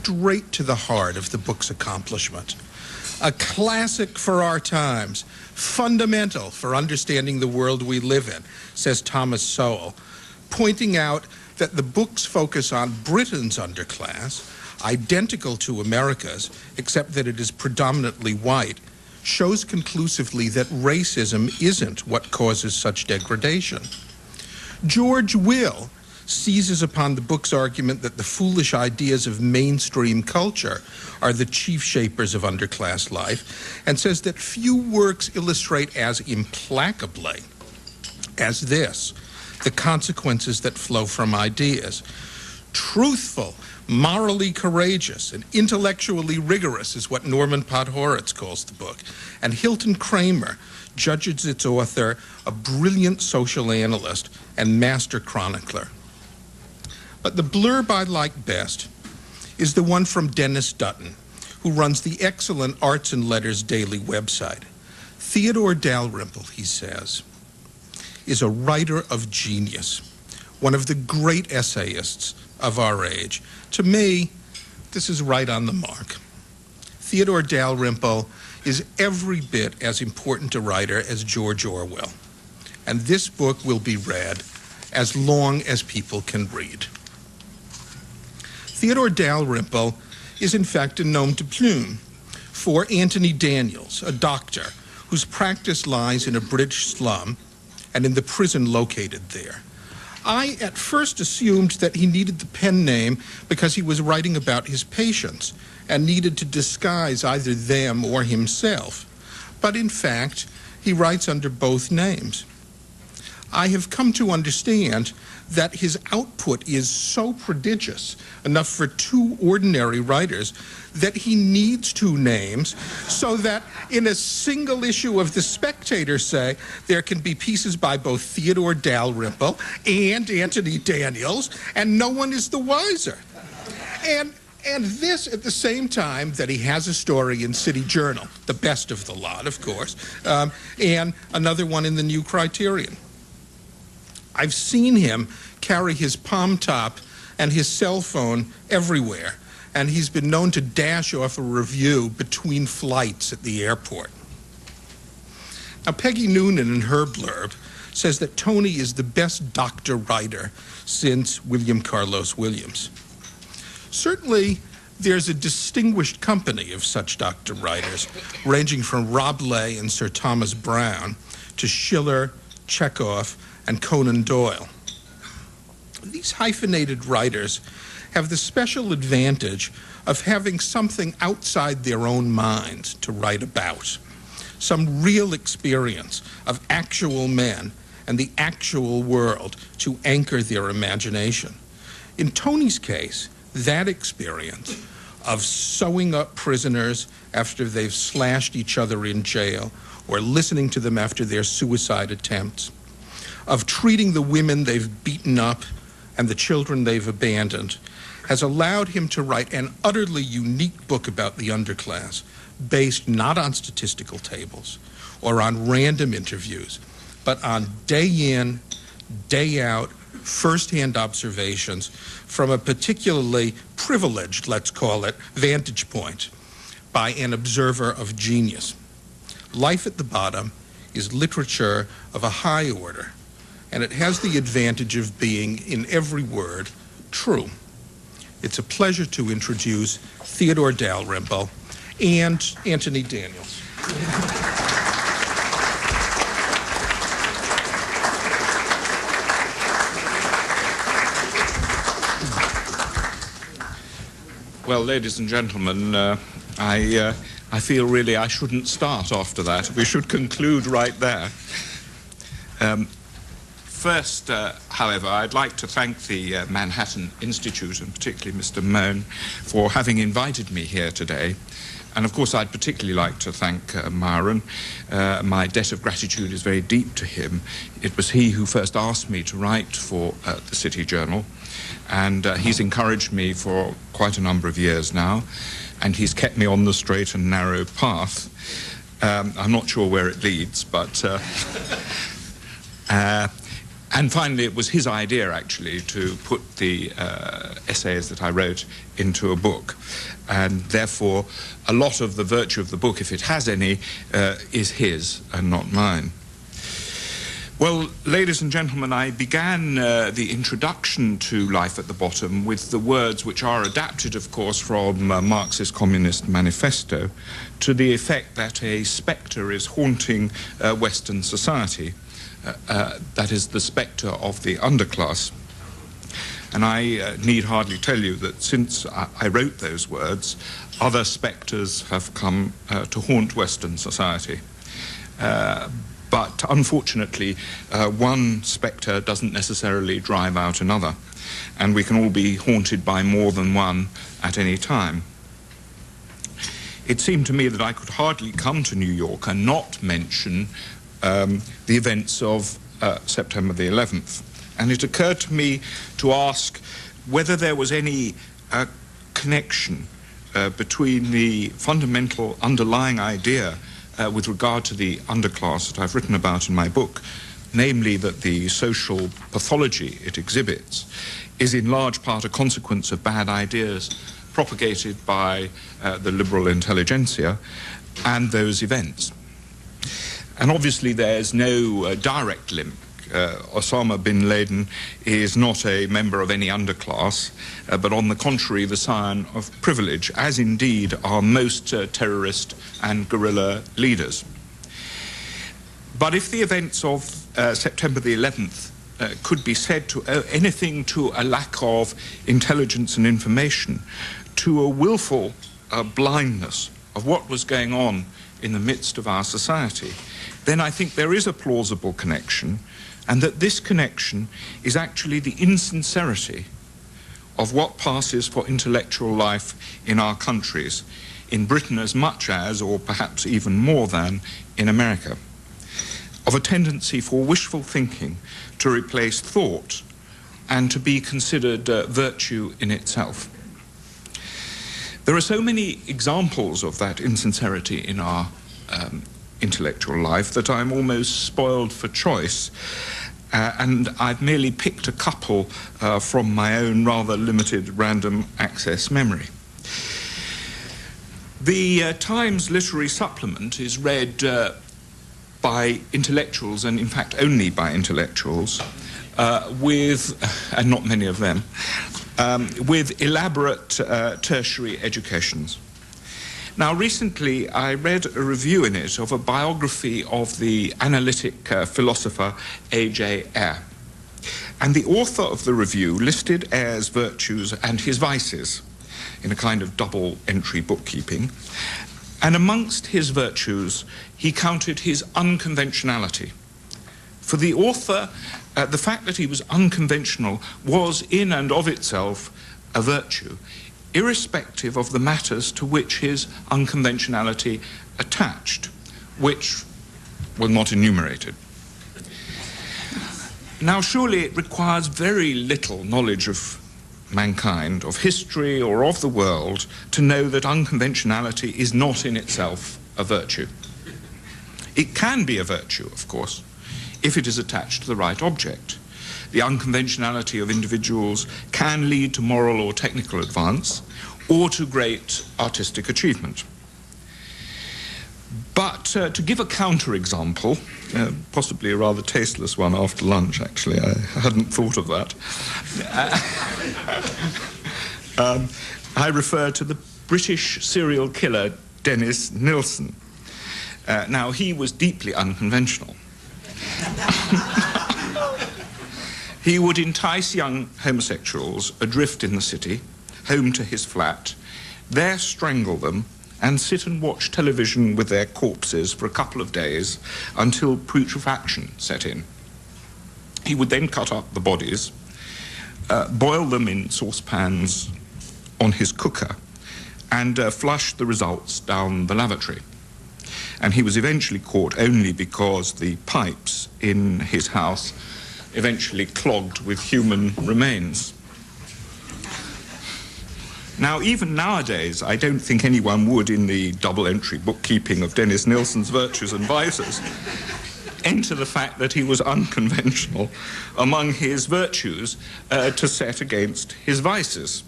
straight to the heart of the book's accomplishment. A classic for our times, fundamental for understanding the world we live in, says Thomas Sowell, pointing out that the book's focus on Britain's underclass, identical to America's, except that it is predominantly white, shows conclusively that racism isn't what causes such degradation. George Will seizes upon the book's argument that the foolish ideas of mainstream culture are the chief shapers of underclass life, and says that few works illustrate as implacably as this the consequences that flow from ideas. Truthful, morally courageous, and intellectually rigorous is what Norman Podhoretz calls the book, and Hilton Kramer judges its author a brilliant social analyst and master chronicler. But the blurb I like best is the one from Dennis Dutton, who runs the excellent Arts and Letters Daily website. Theodore Dalrymple, he says, is a writer of genius, one of the great essayists of our age. To me, this is right on the mark. Theodore Dalrymple is every bit as important a writer as George Orwell, and this book will be read as long as people can read. Theodore Dalrymple is in fact a nom de plume for Anthony Daniels, a doctor whose practice lies in a British slum and in the prison located there. I at first assumed that he needed the pen name because he was writing about his patients and needed to disguise either them or himself. But in fact, he writes under both names. I have come to understand that his output is so prodigious, enough for two ordinary writers, that he needs two names so that in a single issue of The Spectator, say, there can be pieces by both Theodore Dalrymple and Anthony Daniels, and no one is the wiser. And this at the same time that he has a story in City Journal, the best of the lot, of course, and another one in the New Criterion. I've seen him carry his palm top and his cell phone everywhere, and he's been known to dash off a review between flights at the airport. Now, Peggy Noonan in her blurb says that Tony is the best doctor writer since William Carlos Williams. Certainly, there's a distinguished company of such doctor writers, ranging from Rabelais and Sir Thomas Browne to Schiller, Chekhov, and Conan Doyle. These hyphenated writers have the special advantage of having something outside their own minds to write about, some real experience of actual men and the actual world to anchor their imagination. In Tony's case, that experience of sewing up prisoners after they've slashed each other in jail or listening to them after their suicide attempts, of treating the women they've beaten up and the children they've abandoned, has allowed him to write an utterly unique book about the underclass, based not on statistical tables or on random interviews, but on day in, day out, first-hand observations from a particularly privileged, let's call it, vantage point by an observer of genius. Life at the Bottom is literature of a high order, and it has the advantage of being, in every word, true. It's a pleasure to introduce Theodore Dalrymple and Anthony Daniels. Well, ladies and gentlemen, I feel really I shouldn't start after that. We should conclude right there. First, however, I'd like to thank the Manhattan Institute, and particularly Mr. Mohn, for having invited me here today. And of course, I'd particularly like to thank Myron. My debt of gratitude is very deep to him. It was he who first asked me to write for the City Journal, and he's encouraged me for quite a number of years now, and he's kept me on the straight and narrow path. I'm not sure where it leads, but And finally, it was his idea, actually, to put the essays that I wrote into a book. And therefore, a lot of the virtue of the book, if it has any, is his and not mine. Well, ladies and gentlemen, I began the introduction to Life at the Bottom with the words which are adapted, of course, from Marxist Communist Manifesto, to the effect that a spectre is haunting Western society. That is the spectre of the underclass. And I need hardly tell you that since I wrote those words, other spectres have come to haunt Western society. But unfortunately, one spectre doesn't necessarily drive out another, and we can all be haunted by more than one at any time. It seemed to me that I could hardly come to New York and not mention the events of September the 11th. And it occurred to me to ask whether there was any connection between the fundamental underlying idea with regard to the underclass that I've written about in my book, namely that the social pathology it exhibits is in large part a consequence of bad ideas propagated by the liberal intelligentsia and those events. And obviously there's no direct link. Osama bin Laden is not a member of any underclass, but on the contrary, the scion of privilege, as indeed are most terrorist and guerrilla leaders. But if the events of September the 11th could be said to owe anything to a lack of intelligence and information, to a willful blindness of what was going on in the midst of our society, then I think there is a plausible connection, and that this connection is actually the insincerity of what passes for intellectual life in our countries, in Britain as much as, or perhaps even more than, in America, of a tendency for wishful thinking to replace thought and to be considered virtue in itself. There are so many examples of that insincerity in our intellectual life that I'm almost spoiled for choice, and I've merely picked a couple from my own rather limited random access memory. The Times Literary Supplement is read by intellectuals, and in fact only by intellectuals, and not many of them, with elaborate tertiary educations. Now, recently I read a review in it of a biography of the analytic philosopher A.J. Ayer. And the author of the review listed Ayer's virtues and his vices in a kind of double-entry bookkeeping. And amongst his virtues, he counted his unconventionality. For the author, the fact that he was unconventional was in and of itself a virtue, irrespective of the matters to which his unconventionality attached, which were not enumerated. Now, surely it requires very little knowledge of mankind, of history or of the world, to know that unconventionality is not in itself a virtue. It can be a virtue, of course, if it is attached to the right object. The unconventionality of individuals can lead to moral or technical advance or to great artistic achievement. But to give a counterexample, possibly a rather tasteless one after lunch, actually, I hadn't thought of that. I refer to the British serial killer Dennis Nilsen. Now, he was deeply unconventional. He would entice young homosexuals adrift in the city, home to his flat, there strangle them, and sit and watch television with their corpses for a couple of days until putrefaction set in. He would then cut up the bodies, boil them in saucepans on his cooker, and flush the results down the lavatory. And he was eventually caught only because the pipes in his house eventually clogged with human remains. Now, even nowadays, I don't think anyone would, in the double-entry bookkeeping of Dennis Nilsen's virtues and vices, enter the fact that he was unconventional among his virtues to set against his vices.